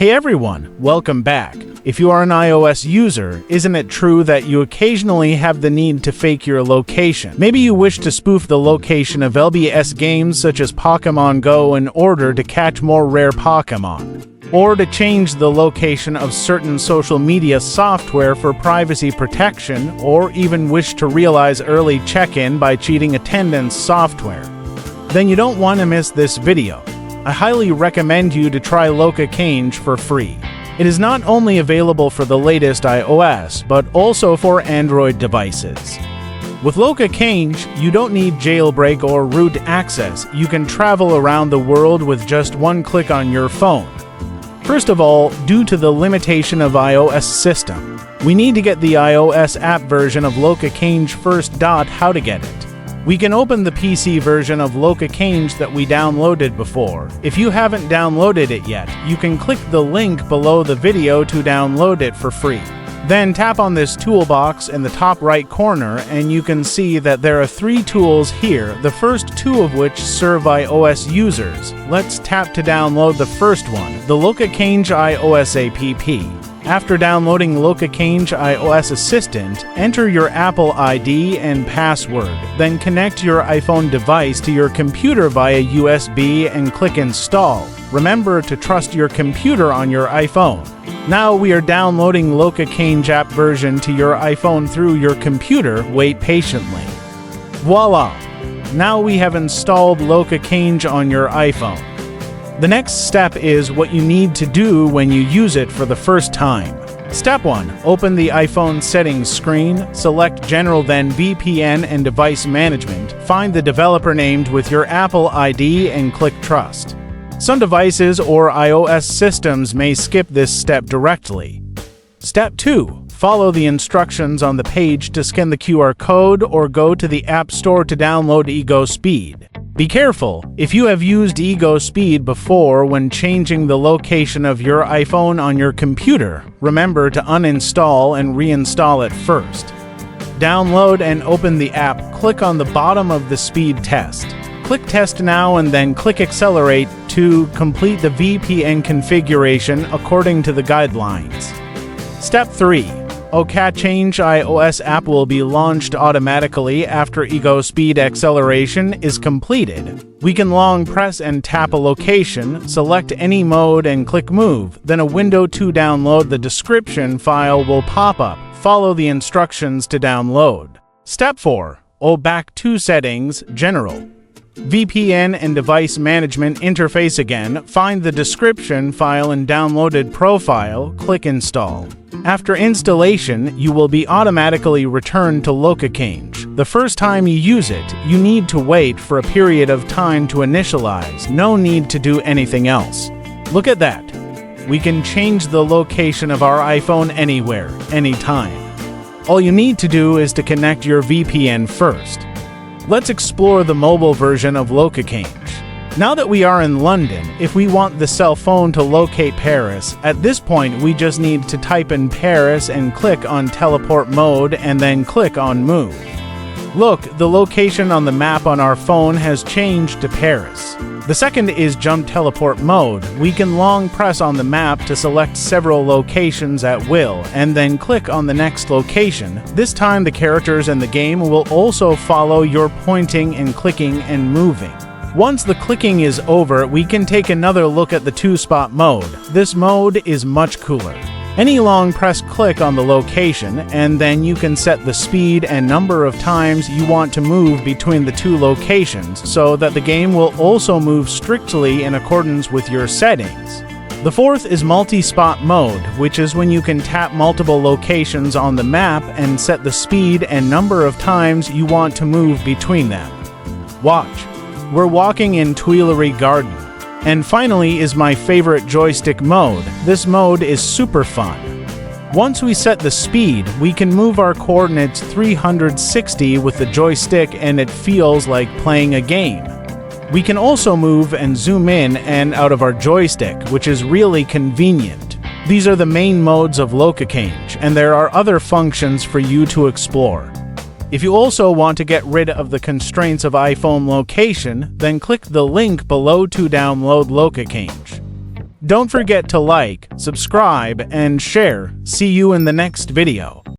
Hey everyone, welcome back. If you are an iOS user, isn't it true that you occasionally have the need to fake your location? Maybe you wish to spoof the location of LBS games such as Pokémon Go in order to catch more rare Pokémon, or to change the location of certain social media software for privacy protection, or even wish to realize early check-in by cheating attendance software. Then you don't want to miss this video. I highly recommend you to try LocaChange for free. It is not only available for the latest iOS, but also for Android devices. With LocaChange, you don't need jailbreak or root access. You can travel around the world with just one click on your phone. First of all, due to the limitation of iOS system, we need to get the iOS app version of LocaChange first. How to get it? We can open the PC version of LocaChange that we downloaded before. If you haven't downloaded it yet, you can click the link below the video to download it for free. Then tap on this toolbox in the top right corner and you can see that there are 3 tools here, the first 2 of which serve iOS users. Let's tap to download the first one, the LocaChange iOS app. After downloading LocaChange iOS Assistant, enter your Apple ID and password. Then connect your iPhone device to your computer via USB and click Install. Remember to trust your computer on your iPhone. Now we are downloading LocaChange app version to your iPhone through your computer. Wait patiently. Voila! Now we have installed LocaChange on your iPhone. The next step is what you need to do when you use it for the first time. Step 1. Open the iPhone settings screen, select General, then VPN and Device Management. Find the developer named with your Apple ID and click Trust. Some devices or iOS systems may skip this step directly. Step 2. Follow the instructions on the page to scan the QR code or go to the App Store to download EgoSpeed. Be careful, if you have used EgoSpeed before when changing the location of your iPhone on your computer, remember to uninstall and reinstall it first. Download and open the app, click on the bottom of the speed test. Click Test Now and then click Accelerate to complete the VPN configuration according to the guidelines. Step 3. LocaChange iOS app will be launched automatically after EgoSpeed acceleration is completed. We can long press and tap a location, select any mode and click Move. Then a window to download the description file will pop up. Follow the instructions to download. Step 4. Go back to Settings, General. VPN and Device Management interface again. Find the description file and downloaded profile. Click Install. After installation, you will be automatically returned to LocaChange. The first time you use it, you need to wait for a period of time to initialize. No need to do anything else. Look at that. We can change the location of our iPhone anywhere, anytime. All you need to do is to connect your VPN first. Let's explore the mobile version of LocaChange. Now that we are in London, if we want the cell phone to locate Paris, at this point we just need to type in Paris and click on Teleport Mode and then click on Move. Look, the location on the map on our phone has changed to Paris. The second is Jump Teleport Mode. We can long press on the map to select several locations at will, and then click on the next location. This time the characters in the game will also follow your pointing and clicking and moving. Once the clicking is over, we can take another look at the 2-spot mode. This mode is much cooler. Any long press click on the location, and then you can set the speed and number of times you want to move between the 2 locations so that the game will also move strictly in accordance with your settings. The fourth is multi-spot mode, which is when you can tap multiple locations on the map and set the speed and number of times you want to move between them. Watch. We're walking in Tuileries Garden. And finally is my favorite joystick mode. This mode is super fun. Once we set the speed, we can move our coordinates 360 with the joystick and it feels like playing a game. We can also move and zoom in and out of our joystick, which is really convenient. These are the main modes of LocaChange, and there are other functions for you to explore. If you also want to get rid of the constraints of iPhone location, then click the link below to download LocaChange. Don't forget to like, subscribe, and share. See you in the next video.